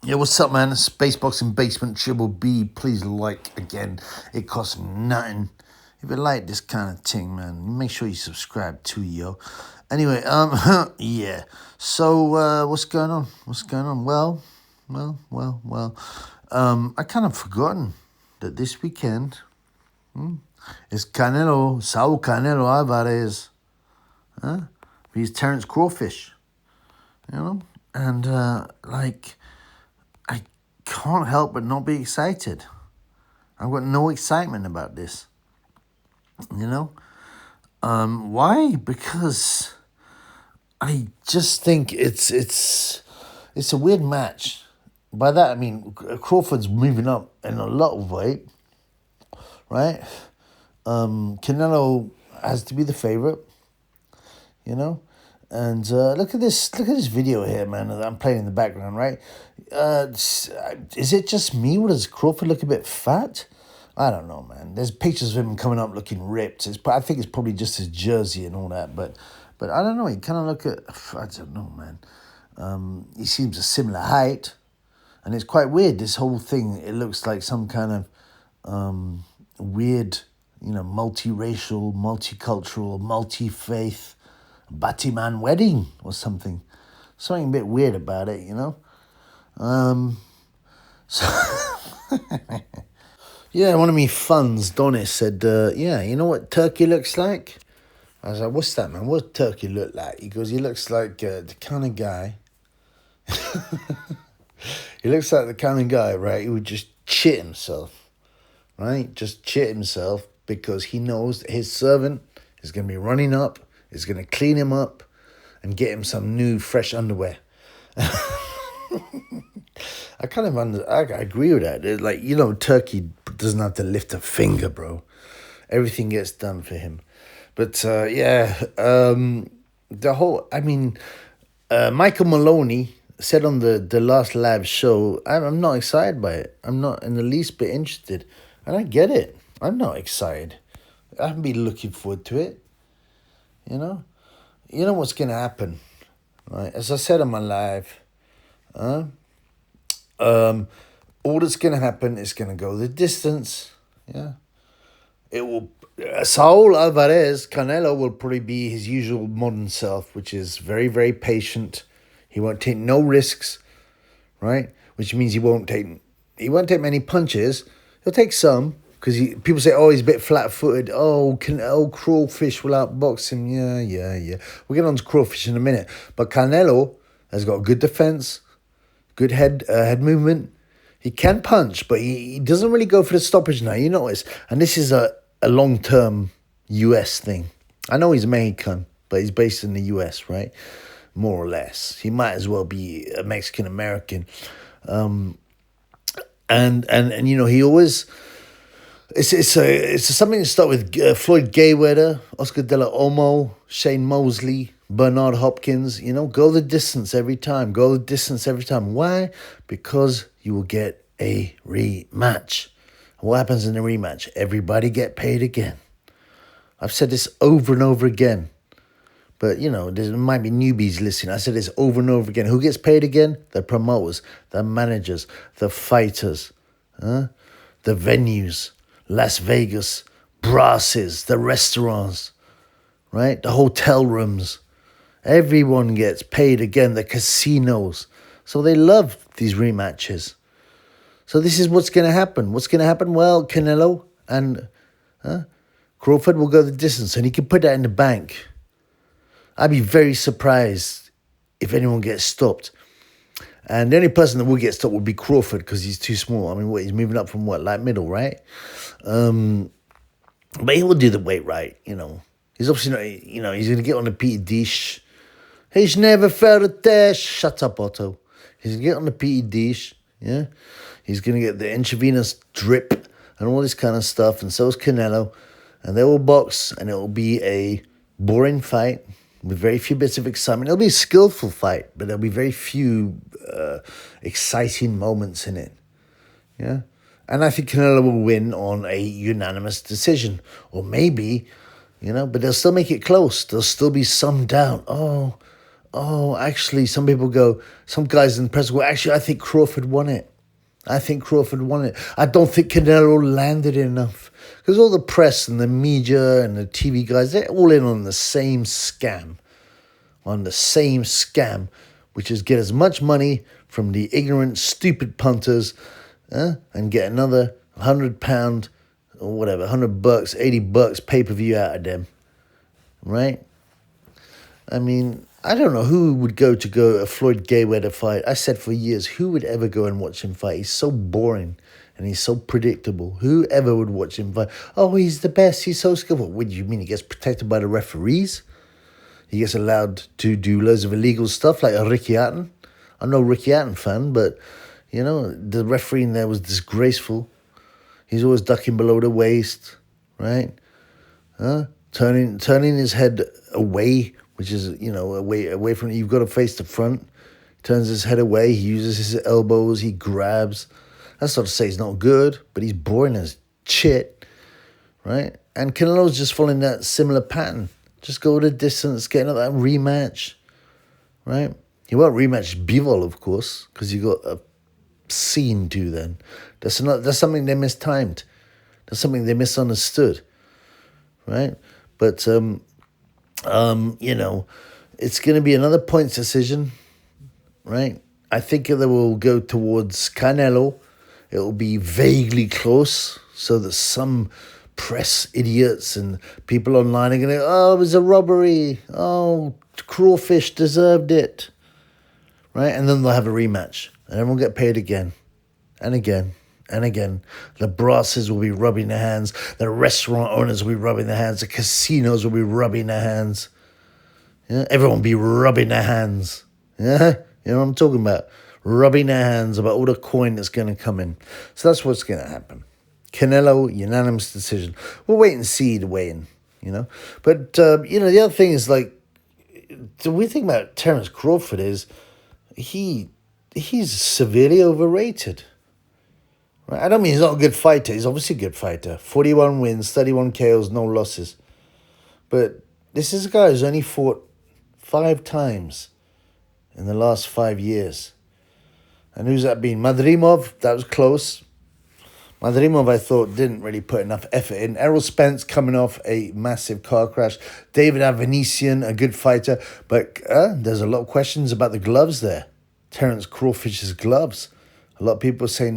Yeah, what's up, man? Space Boxing Basement Triple B. Please like again. It costs nothing. If you like this kind of thing, man, make sure you subscribe too, yo. Anyway, yeah. So, what's going on? What's going on? Well. I kind of forgotten that this weekend is Saul Canelo Alvarez. He's Terence Crawford, and I can't help but not be excited. I've got no excitement about this. Why? Because I just think it's a weird match. By that I mean Crawford's moving up in a lot of weight, right? Canelo has to be the favorite, And look at this video here, man, that I'm playing in the background, right? Is it just me, or does Crawford look a bit fat? I don't know, man. There's pictures of him coming up looking ripped. I think it's probably just his jersey and all that, but I don't know. He kind of I don't know, man. He seems a similar height, and it's quite weird. This whole thing, it looks like some kind of weird, multiracial, multicultural, multi-faith Batman wedding or something. Something a bit weird about it, So yeah, one of me funds, Donis, said, yeah, you know what Turkey looks like? I was like, what's that, man? What does Turkey look like? He goes, he looks like the kind of guy. He looks like the kind of guy, right, who would just shit himself, right? Just shit himself because he knows that his servant is going to be running up, is going to clean him up and get him some new, fresh underwear. I kind of I agree with that. Like, Turkey doesn't have to lift a finger, bro. Everything gets done for him. But, Michael Maloney said on the last live show, I'm not excited by it. I'm not in the least bit interested. And I get it. I'm not excited. I haven't been looking forward to it. You know what's going to happen, right? As I said on my live, all that's going to happen is going to go the distance, yeah. It will, Saul Alvarez, Canelo, will probably be his usual modern self, which is very, very patient. He won't take no risks, right? Which means he won't take many punches. He'll take some, because people say, oh, he's a bit flat-footed. Oh, Crawfish will outbox him. Yeah. We'll get on to Crawfish in a minute. But Canelo has got good defense, good head movement. He can punch, but he doesn't really go for the stoppage now. You notice. And this is a long-term U.S. thing. I know he's Mexican, but he's based in the U.S., right? More or less. He might as well be a Mexican-American. And he always... It's something to start with Floyd Mayweather, Oscar De La Homo, Shane Mosley, Bernard Hopkins. Go the distance every time. Why? Because you will get a rematch. What happens in a rematch? Everybody get paid again. I've said this over and over again. But, there might be newbies listening. I said this over and over again. Who gets paid again? The promoters, the managers, the fighters, the venues. Las Vegas, brasses, the restaurants, right? The hotel rooms. Everyone gets paid again, the casinos. So they love these rematches. So this is what's going to happen. What's going to happen? Well, Canelo and Crawford will go the distance, and he can put that in the bank. I'd be very surprised if anyone gets stopped. And the only person that will get stopped would be Crawford, because he's too small. I mean, he's moving up from light middle, right? But he will do the weight right, He's obviously not, he's going to get on the PT dish. He's never felt a test. Shut up, Otto. He's going to get on the PT dish, yeah? He's going to get the intravenous drip and all this kind of stuff, and so is Canelo. And they will box, and it will be a boring fight with very few bits of excitement. It'll be a skillful fight, but there'll be very few exciting moments in it. Yeah? And I think Canelo will win on a unanimous decision. Or maybe, but they'll still make it close. There'll still be some doubt. Oh, oh, actually, some people go, some guys in the press go, actually, I think Crawford won it. I think Crawford won it. I don't think Canelo landed enough. Because all the press and the media and the TV guys, they're all in on the same scam. Which is get as much money from the ignorant, stupid punters and get another £100 or whatever, $100, $80 pay-per-view out of them. Right? I mean, I don't know who would go a Floyd Mayweather fight. I said for years, who would ever go and watch him fight? He's so boring and he's so predictable. Who ever would watch him fight? Oh, he's the best. He's so skillful. What do you mean? He gets protected by the referees? He gets allowed to do loads of illegal stuff like a Ricky Hatton. I'm no Ricky Hatton fan, but, you know, the refereeing there was disgraceful. He's always ducking below the waist, right? Turning his head away, which is, you know, away from, you've got to face the front. He turns his head away, he uses his elbows, he grabs. That's not to say he's not good, but he's boring as shit, right? And Canelo's just following that similar pattern. Just go the distance, get another rematch, right? He won't rematch Bivol, of course, because you got a scene to then. That's something they mistimed. That's something they misunderstood, right? But you know, it's going to be another points decision, right? I think that will go towards Canelo. It will be vaguely close, so that some press idiots and people online are going to go, oh, it was a robbery. Oh, Crawfish deserved it. Right? And then they'll have a rematch. And everyone will get paid again and again and again. The brasses will be rubbing their hands. The restaurant owners will be rubbing their hands. The casinos will be rubbing their hands. Yeah? Everyone will be rubbing their hands. Yeah? You know what I'm talking about? Rubbing their hands about all the coin that's going to come in. So that's what's going to happen. Canelo, unanimous decision. We'll wait and see the weigh-in, you know. But, you know, the other thing is, like, the weird thing about Terence Crawford is he's severely overrated. Right? I don't mean he's not a good fighter. He's obviously a good fighter. 41 wins, 31 KOs, no losses. But this is a guy who's only fought 5 times in the last 5 years. And who's that been? Madrimov, that was close. Madrimov, I thought, didn't really put enough effort in. Errol Spence coming off a massive car crash. David Avanesian, a good fighter. But there's a lot of questions about the gloves there. Terence Crawford's gloves. A lot of people are saying,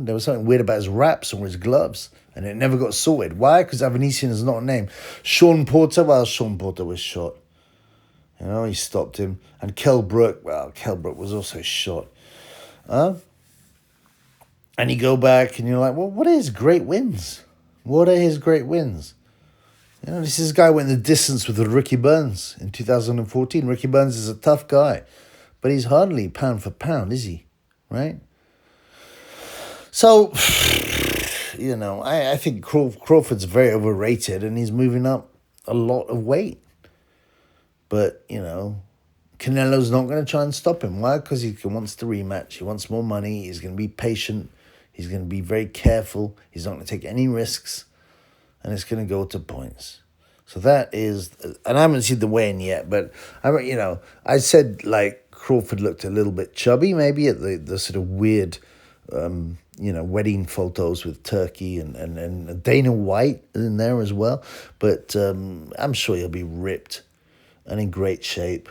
there was something weird about his wraps or his gloves. And it never got sorted. Why? Because Avanesian is not a name. Sean Porter, well, Sean Porter was shot. You know, he stopped him. And Kell Brook was also shot. And you go back and you're like, well, what are his great wins? What are his great wins? You know, this is a guy who went the distance with Ricky Burns in 2014. Ricky Burns is a tough guy, but he's hardly pound for pound, is he? Right? So, you know, I think Crawford's very overrated and he's moving up a lot of weight. But, you know, Canelo's not going to try and stop him. Why? Because he wants the rematch. He wants more money. He's going to be patient. He's going to be very careful. He's not going to take any risks. And it's going to go to points. So that is... And I haven't seen the weigh-in yet, but, I said, like, Crawford looked a little bit chubby, maybe, at the sort of weird, wedding photos with Turkey and Dana White in there as well. But I'm sure he'll be ripped and in great shape.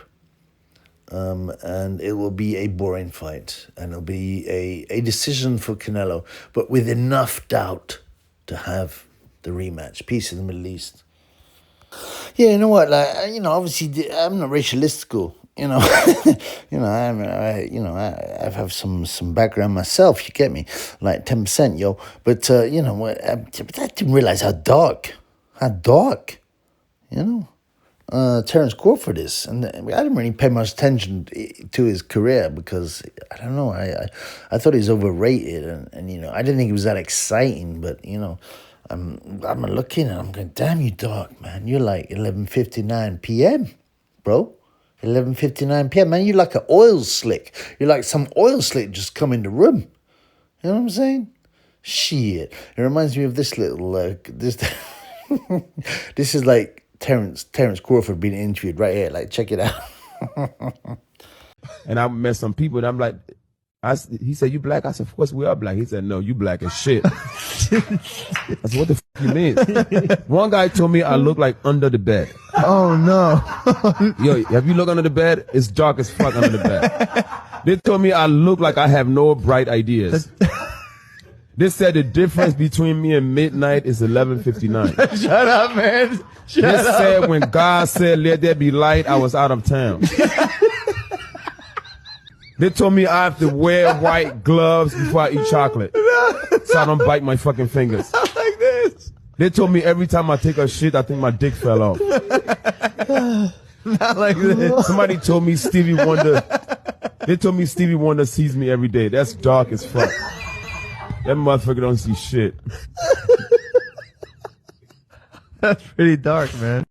And it will be a boring fight, and it'll be a decision for Canelo, but with enough doubt to have the rematch. Peace in the Middle East. Yeah, you know what? Like, obviously, I'm not racialistical. I have some background myself. You get me, like 10%, yo. But you know what? I didn't realize how dark, Terence Crawford is. And I didn't really pay much attention to his career because, I don't know, I thought he was overrated and I didn't think he was that exciting, but, I'm looking and I'm going, damn, you dark, man. You're like 11:59 p.m., bro. 11:59 p.m., man. You're like an oil slick. You're like some oil slick just come in the room. You know what I'm saying? Shit. It reminds me of this little, this is like, Terence Crawford being interviewed right here. Like, check it out. And I met some people, and I'm like, he said, you black? I said, of course we are black. He said, no, you black as shit. I said, what the fuck you mean? One guy told me I look like under the bed. Oh, no. Yo, have you looked under the bed? It's dark as fuck under the bed. They told me I look like I have no bright ideas. They said the difference between me and midnight is 11:59. Shut up, man. Shut up. They said when God said, let there be light, I was out of town. They told me I have to wear white gloves before I eat chocolate, so I don't bite my fucking fingers. Not like this. They told me every time I take a shit, I think my dick fell off. Not like this. Somebody told me Stevie Wonder. They told me Stevie Wonder sees me every day. That's dark as fuck. That motherfucker don't see shit. That's pretty dark, man.